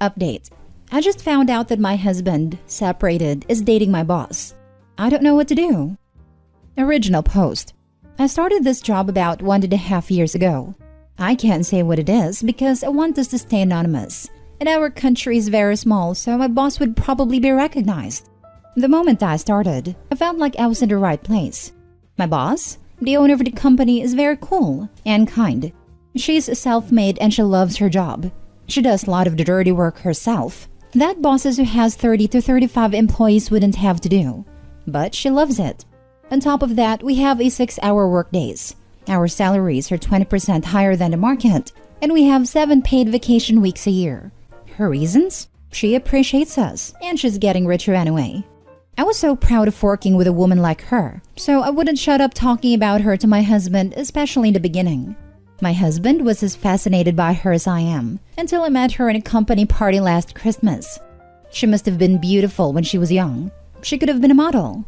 Update. I just found out that my husband, separated, is dating my boss. I don't know what to do. Original post. I started this job about 1.5 years ago. I can't say what it is because I want us to stay anonymous. And our country is very small, so my boss would probably be recognized. The moment I started, I felt like I was in the right place. My boss, the owner of the company, is very cool and kind. She's self-made and she loves her job. She does a lot of the dirty work herself. That bosses who has 30 to 35 employees wouldn't have to do. But she loves it. On top of that, we have a 6-hour workdays. Our salaries are 20% higher than the market, and we have 7 paid vacation weeks a year. Her reasons? She appreciates us, and she's getting richer anyway. I was so proud of working with a woman like her, so I wouldn't shut up talking about her to my husband, especially in the beginning. My husband was as fascinated by her as I am, until I met her in a company party last Christmas. She must have been beautiful when she was young. She could have been a model.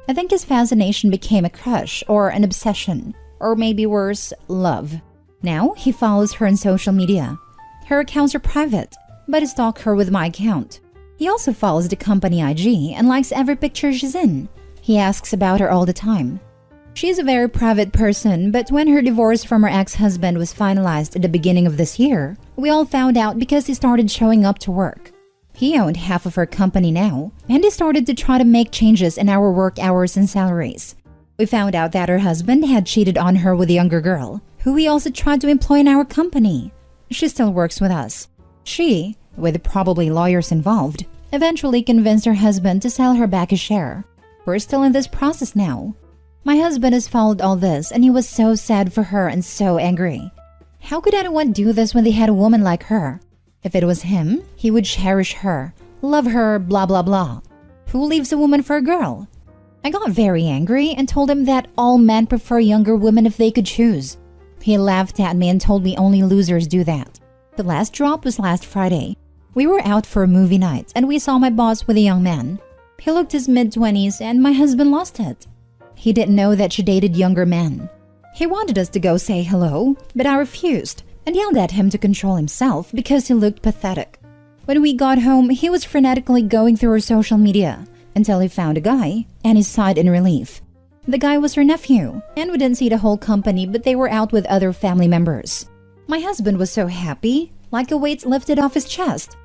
I think his fascination became a crush or an obsession, or maybe worse, love. Now he follows her on social media. Her accounts are private, but I stalk her with my account. He also follows the company IG and likes every picture she's in. He asks about her all the time. She's a very private person, but when her divorce from her ex-husband was finalized at the beginning of this year, we all found out because he started showing up to work. He owned half of her company now, and he started to try to make changes in our work hours and salaries. We found out that her husband had cheated on her with a younger girl, who he also tried to employ in our company. She still works with us. She, with probably lawyers involved, eventually convinced her husband to sell her back a share. We're still in this process now. My husband has followed all this and he was so sad for her and so angry. How could anyone do this when they had a woman like her? If it was him, he would cherish her, love her, blah blah blah. Who leaves a woman for a girl? I got very angry and told him that all men prefer younger women if they could choose. He laughed at me and told me only losers do that. The last drop was last Friday. We were out for a movie night and we saw my boss with a young man. He looked his mid-20s and my husband lost it. He didn't know that she dated younger men. He wanted us to go say hello, but I refused and yelled at him to control himself because he looked pathetic. When we got home, he was frenetically going through her social media until he found a guy and he sighed in relief. The guy was her nephew, and we didn't see the whole company, but they were out with other family members. My husband was so happy, like a weight lifted off his chest.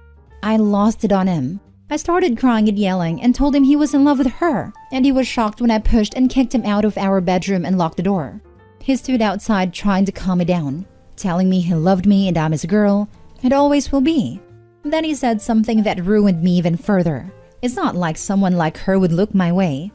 I lost it on him. I started crying and yelling and told him he was in love with her, and he was shocked when I pushed and kicked him out of our bedroom and locked the door. He stood outside trying to calm me down, telling me he loved me and I'm his girl, and always will be. Then he said something that ruined me even further. It's not like someone like her would look my way.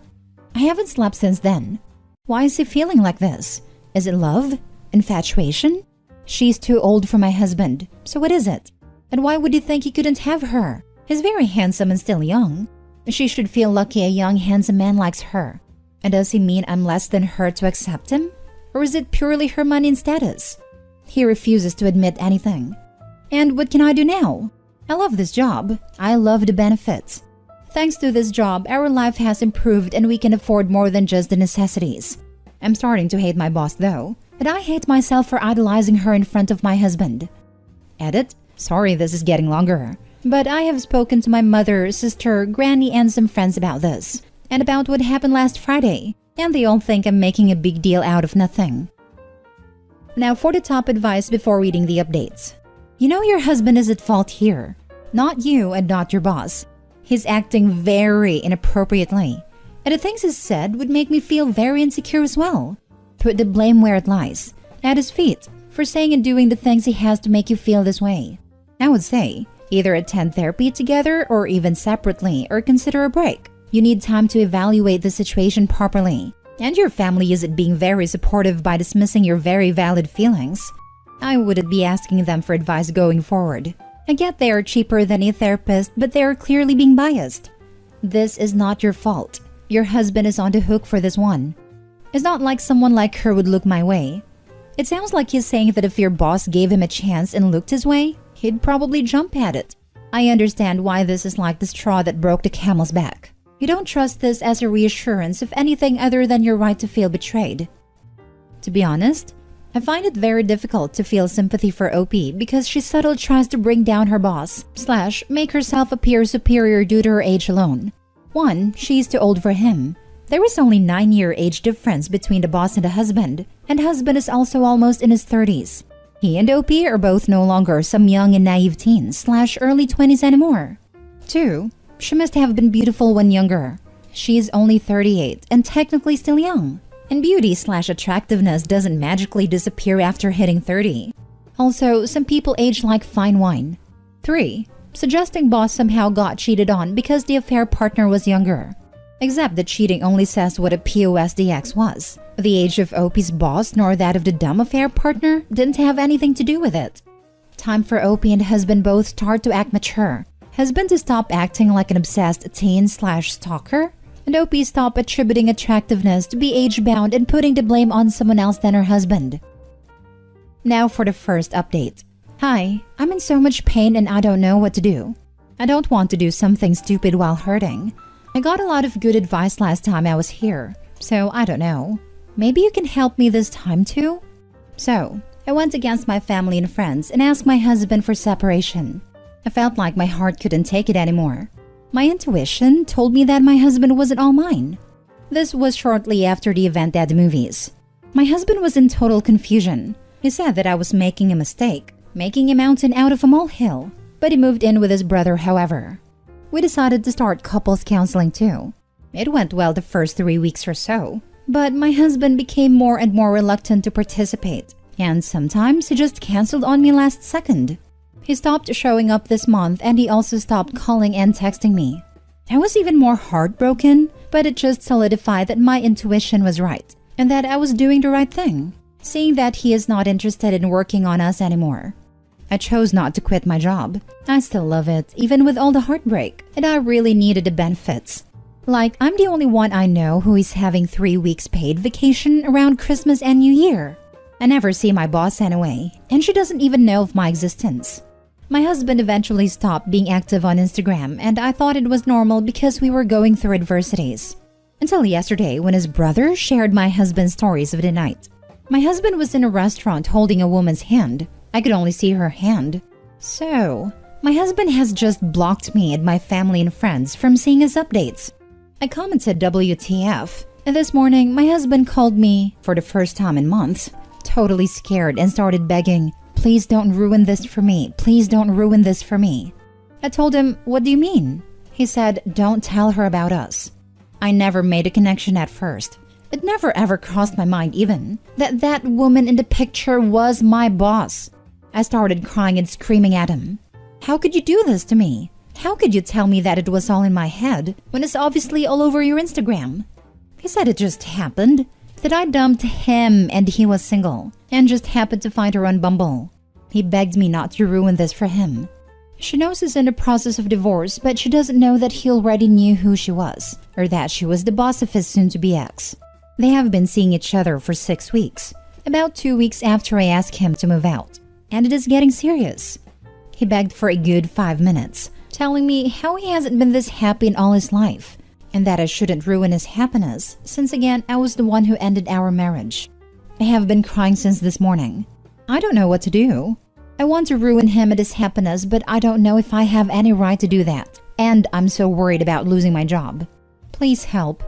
I haven't slept since then. Why is he feeling like this? Is it love? Infatuation? She's too old for my husband, so what is it? And why would he think he couldn't have her? He's very handsome and still young. She should feel lucky a young handsome man likes her. And does he mean I'm less than her to accept him? Or is it purely her money and status? He refuses to admit anything. And what can I do now? I love this job. I love the benefits. Thanks to this job, our life has improved and we can afford more than just the necessities. I'm starting to hate my boss though, and I hate myself for idolizing her in front of my husband. Edit. Sorry this is getting longer. But I have spoken to my mother, sister, granny, and some friends about this, and about what happened last Friday, and they all think I'm making a big deal out of nothing. Now for the top advice before reading the updates. You know your husband is at fault here. Not you and not your boss. He's acting very inappropriately, and the things he said would make me feel very insecure as well. Put the blame where it lies, at his feet, for saying and doing the things he has to make you feel this way. I would say, either attend therapy together or even separately or consider a break. You need time to evaluate the situation properly. And your family isn't being very supportive by dismissing your very valid feelings. I wouldn't be asking them for advice going forward. I get they are cheaper than a therapist, but they are clearly being biased. This is not your fault. Your husband is on the hook for this one. It's not like someone like her would look my way. It sounds like he's saying that if your boss gave him a chance and looked his way, he'd probably jump at it. I understand why this is like the straw that broke the camel's back. You don't trust this as a reassurance of anything other than your right to feel betrayed. To be honest, I find it very difficult to feel sympathy for OP because she subtly tries to bring down her boss / make herself appear superior due to her age alone. 1. She's too old for him. There is only 9-year age difference between the boss and the husband is also almost in his 30s. He and OP are both no longer some young and naive teens / early 20s anymore. 2. She must have been beautiful when younger. She is only 38 and technically still young. And beauty / attractiveness doesn't magically disappear after hitting 30. Also, some people age like fine wine. 3. Suggesting boss somehow got cheated on because the affair partner was younger. Except that cheating only says what a POS the ex was. The age of OP's boss nor that of the dumb affair partner didn't have anything to do with it. Time for OP and husband both start to act mature. Husband to stop acting like an obsessed teen / stalker, and OP stop attributing attractiveness to be age-bound and putting the blame on someone else than her husband. Now for the first update. Hi, I'm in so much pain and I don't know what to do. I don't want to do something stupid while hurting. I got a lot of good advice last time I was here, so I don't know. Maybe you can help me this time too? So, I went against my family and friends and asked my husband for separation. I felt like my heart couldn't take it anymore. My intuition told me that my husband wasn't all mine. This was shortly after the event at the movies. My husband was in total confusion. He said that I was making a mistake, making a mountain out of a molehill, but he moved in with his brother, however. We decided to start couples counseling too. It went well the first 3 weeks or so, but my husband became more and more reluctant to participate, and sometimes he just canceled on me last second. He stopped showing up this month and he also stopped calling and texting me. I was even more heartbroken, but it just solidified that my intuition was right and that I was doing the right thing, seeing that he is not interested in working on us anymore. I chose not to quit my job. I still love it, even with all the heartbreak, and I really needed the benefits. Like, I'm the only one I know who is having 3 weeks paid vacation around Christmas and New Year. I never see my boss anyway, and she doesn't even know of my existence. My husband eventually stopped being active on Instagram, and I thought it was normal because we were going through adversities. Until yesterday when his brother shared my husband's stories of the night. My husband was in a restaurant holding a woman's hand. I could only see her hand. So, my husband has just blocked me and my family and friends from seeing his updates. I commented WTF, and this morning my husband called me, for the first time in months, totally scared and started begging, "Please don't ruin this for me. Please don't ruin this for me." I told him, "What do you mean?" He said, "Don't tell her about us." I never made a connection at first. It never ever crossed my mind even that that woman in the picture was my boss. I started crying and screaming at him. "How could you do this to me? How could you tell me that it was all in my head when it's obviously all over your Instagram?" He said it just happened, that I dumped him and he was single and just happened to find her on Bumble. He begged me not to ruin this for him. She knows he's in the process of divorce, but she doesn't know that he already knew who she was, or that she was the boss of his soon-to-be ex. They have been seeing each other for 6 weeks, about 2 weeks after I asked him to move out. And it is getting serious. He begged for a good 5 minutes, telling me how he hasn't been this happy in all his life, and that I shouldn't ruin his happiness, since again I was the one who ended our marriage. I have been crying since this morning. I don't know what to do. I want to ruin him and his happiness, but I don't know if I have any right to do that. And I'm so worried about losing my job. Please help.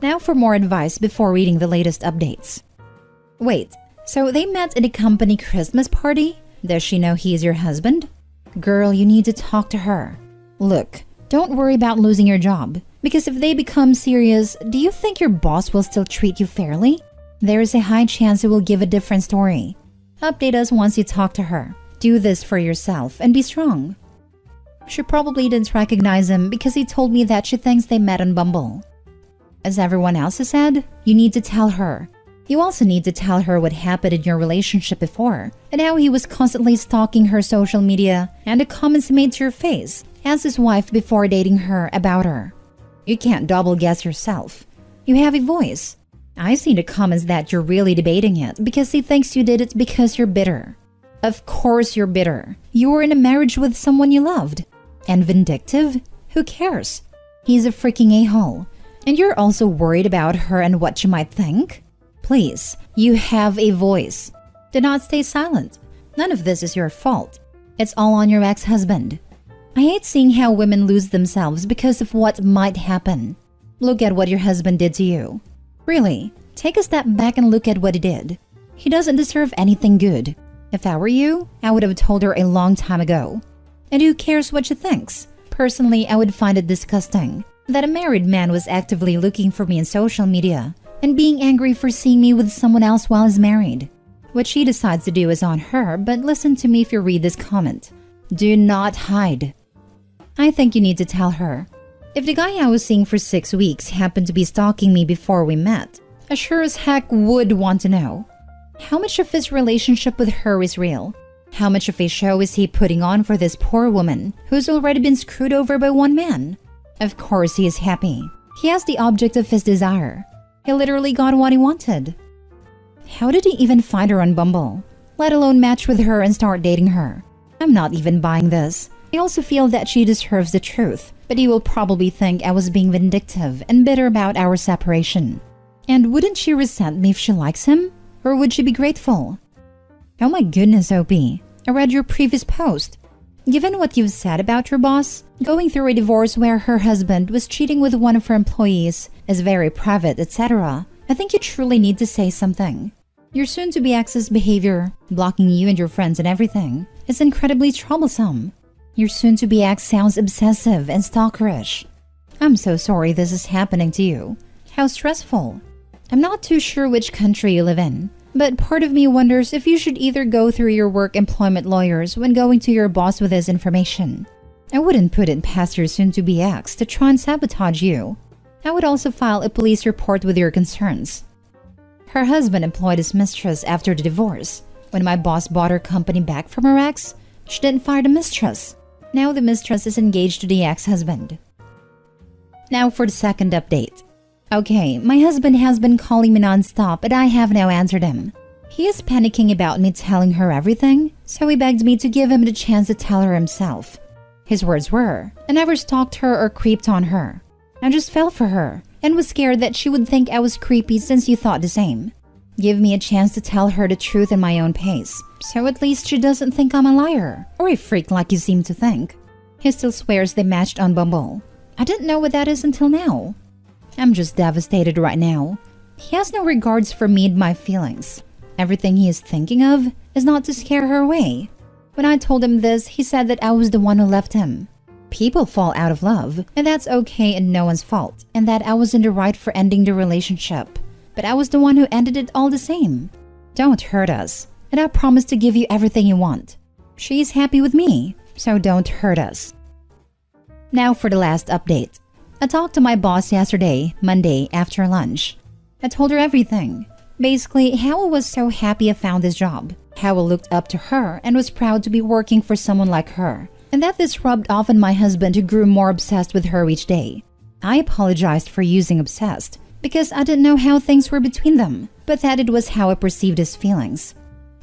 Now for more advice before reading the latest updates. Wait. So they met in a company Christmas party? Does she know he is your husband? Girl, you need to talk to her. Look, don't worry about losing your job, because if they become serious, do you think your boss will still treat you fairly? There is a high chance he will give a different story. Update us once you talk to her. Do this for yourself and be strong. She probably didn't recognize him because he told me that she thinks they met on Bumble. As everyone else has said, you need to tell her. You also need to tell her what happened in your relationship before and how he was constantly stalking her social media and the comments made to your face as his wife before dating her about her. You can't double guess yourself. You have a voice. I see the comments that you're really debating it because he thinks you did it because you're bitter. Of course you're bitter. You were in a marriage with someone you loved. And vindictive? Who cares? He's a freaking a-hole. And you're also worried about her and what she might think? Please, you have a voice. Do not stay silent. None of this is your fault. It's all on your ex-husband. I hate seeing how women lose themselves because of what might happen. Look at what your husband did to you. Really, take a step back and look at what he did. He doesn't deserve anything good. If I were you, I would have told her a long time ago. And who cares what she thinks? Personally, I would find it disgusting that a married man was actively looking for me in social media and being angry for seeing me with someone else while he's married. What she decides to do is on her, but listen to me if you read this comment. Do not hide. I think you need to tell her. If the guy I was seeing for 6 weeks happened to be stalking me before we met, I sure as heck would want to know. How much of his relationship with her is real? How much of a show is he putting on for this poor woman who's already been screwed over by one man? Of course he is happy. He has the object of his desire. He literally got what he wanted. How did he even find her on Bumble? Let alone match with her and start dating her? I'm not even buying this. I also feel that she deserves the truth, but he will probably think I was being vindictive and bitter about our separation. And wouldn't she resent me if she likes him? Or would she be grateful? Oh my goodness, OP. I read your previous post. Given what you've said about your boss, going through a divorce where her husband was cheating with one of her employees is very private, etc., I think you truly need to say something. Your soon-to-be ex's behavior, blocking you and your friends and everything, is incredibly troublesome. Your soon-to-be ex sounds obsessive and stalkerish. I'm so sorry this is happening to you. How stressful. I'm not too sure which country you live in, but part of me wonders if you should either go through your work employment lawyers when going to your boss with this information. I wouldn't put it past your soon-to-be ex to try and sabotage you. I would also file a police report with your concerns. Her husband employed his mistress after the divorce. When my boss bought her company back from her ex, she didn't fire the mistress. Now the mistress is engaged to the ex-husband. Now for the second update. Okay, my husband has been calling me non-stop, but I have now answered him. He is panicking about me telling her everything, so he begged me to give him the chance to tell her himself. His words were, I never stalked her or creeped on her. I just fell for her and was scared that she would think I was creepy since you thought the same. Give me a chance to tell her the truth in my own pace, so at least she doesn't think I'm a liar or a freak like you seem to think. He still swears they matched on Bumble. I didn't know what that is until now. I'm just devastated right now. He has no regards for me and my feelings. Everything he is thinking of is not to scare her away. When I told him this, he said that I was the one who left him. People fall out of love, and that's okay and no one's fault, and that I was in the right for ending the relationship. But I was the one who ended it all the same. Don't hurt us, and I promise to give you everything you want. She's happy with me, so don't hurt us. Now for the last update. I talked to my boss yesterday, Monday, after lunch. I told her everything. Basically, how I was so happy I found this job, how I looked up to her and was proud to be working for someone like her, and that this rubbed off on my husband who grew more obsessed with her each day. I apologized for using obsessed, because I didn't know how things were between them, but that it was how I perceived his feelings.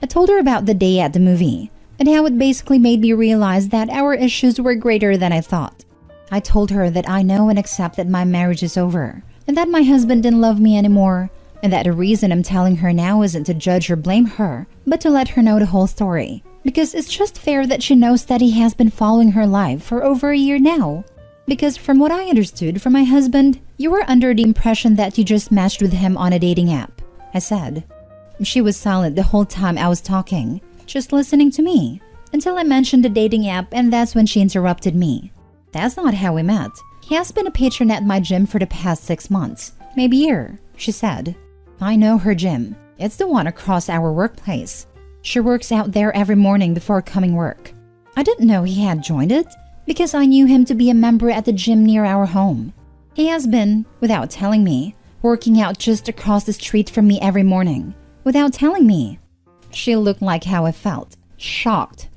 I told her about the day at the movie, and how it basically made me realize that our issues were greater than I thought. I told her that I know and accept that my marriage is over, and that my husband didn't love me anymore, and that the reason I'm telling her now isn't to judge or blame her, but to let her know the whole story, because it's just fair that she knows that he has been following her life for over a year now. Because from what I understood from my husband, you were under the impression that you just matched with him on a dating app, I said. She was silent the whole time I was talking, just listening to me, until I mentioned the dating app, and that's when she interrupted me. That's not how we met. He has been a patron at my gym for the past 6 months, maybe a year, she said. I know her gym. It's the one across our workplace. She works out there every morning before coming work. I didn't know he had joined it, because I knew him to be a member at the gym near our home. He has been, without telling me, working out just across the street from me every morning, without telling me. She looked like how I felt, shocked.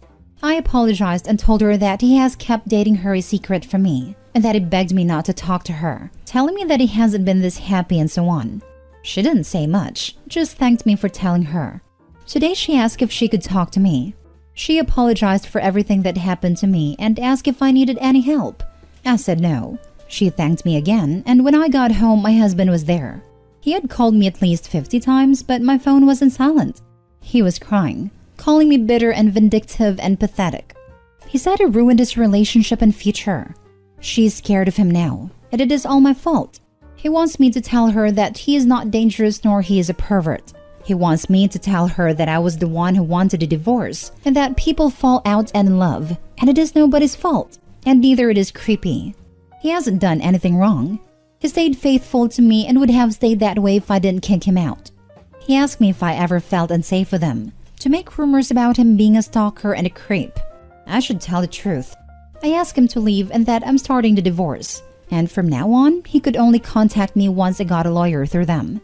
I apologized and told her that he has kept dating her a secret from me, and that he begged me not to talk to her, telling me that he hasn't been this happy and so on. She didn't say much, just thanked me for telling her. Today she asked if she could talk to me. She apologized for everything that happened to me and asked if I needed any help. I said no. She thanked me again, and when I got home, my husband was there. He had called me at least 50 times, but my phone wasn't silent. He was crying, calling me bitter and vindictive and pathetic. He said I ruined his relationship and future. She's scared of him now, and it is all my fault. He wants me to tell her that he is not dangerous nor he is a pervert. He wants me to tell her that I was the one who wanted a divorce and that people fall out and love, and it is nobody's fault, and neither it is creepy. He hasn't done anything wrong. He stayed faithful to me and would have stayed that way if I didn't kick him out. He asked me if I ever felt unsafe with him, to make rumors about him being a stalker and a creep. I should tell the truth. I asked him to leave and that I'm starting the divorce, and from now on, he could only contact me once I got a lawyer through them.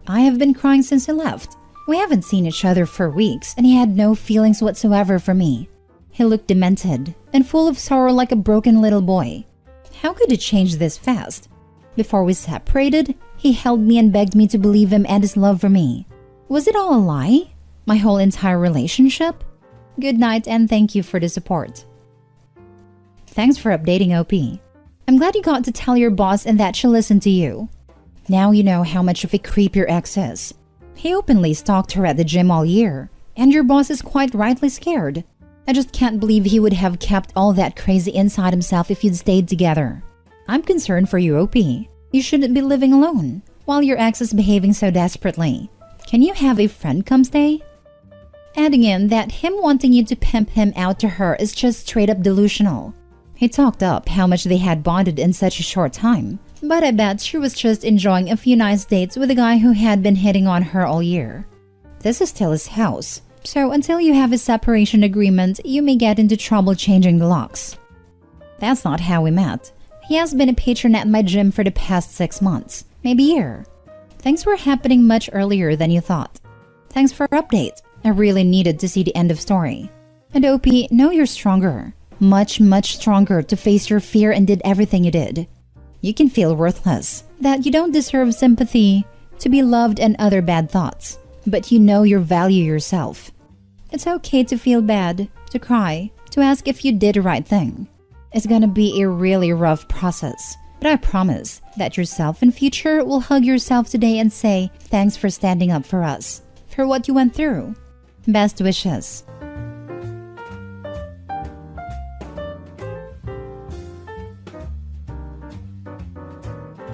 I have been crying since he left. We haven't seen each other for weeks, and he had no feelings whatsoever for me. He looked demented and full of sorrow like a broken little boy. How could it change this fast? Before we separated, he held me and begged me to believe him and his love for me. Was it all a lie? My whole entire relationship? Good night and thank you for the support. Thanks for updating, OP. I'm glad you got to tell your boss and that she listened to you. Now you know how much of a creep your ex is. He openly stalked her at the gym all year, and your boss is quite rightly scared. I just can't believe he would have kept all that crazy inside himself if you'd stayed together. I'm concerned for you, OP. You shouldn't be living alone while your ex is behaving so desperately. Can you have a friend come stay? Adding in that him wanting you to pimp him out to her is just straight up delusional. He talked up how much they had bonded in such a short time, but I bet she was just enjoying a few nice dates with a guy who had been hitting on her all year. This is still his house, so until you have a separation agreement, you may get into trouble changing the locks. That's not how we met. He has been a patron at my gym for the past 6 months, maybe a year. Things were happening much earlier than you thought. Thanks for your update. I really needed to see the end of story. And OP, know you're stronger. Much, much stronger to face your fear and did everything you did. You can feel worthless, that you don't deserve sympathy, to be loved and other bad thoughts, but you know you value yourself. It's okay to feel bad, to cry, to ask if you did the right thing. It's gonna be a really rough process, but I promise that yourself in future will hug yourself today and say, thanks for standing up for us, for what you went through. Best wishes.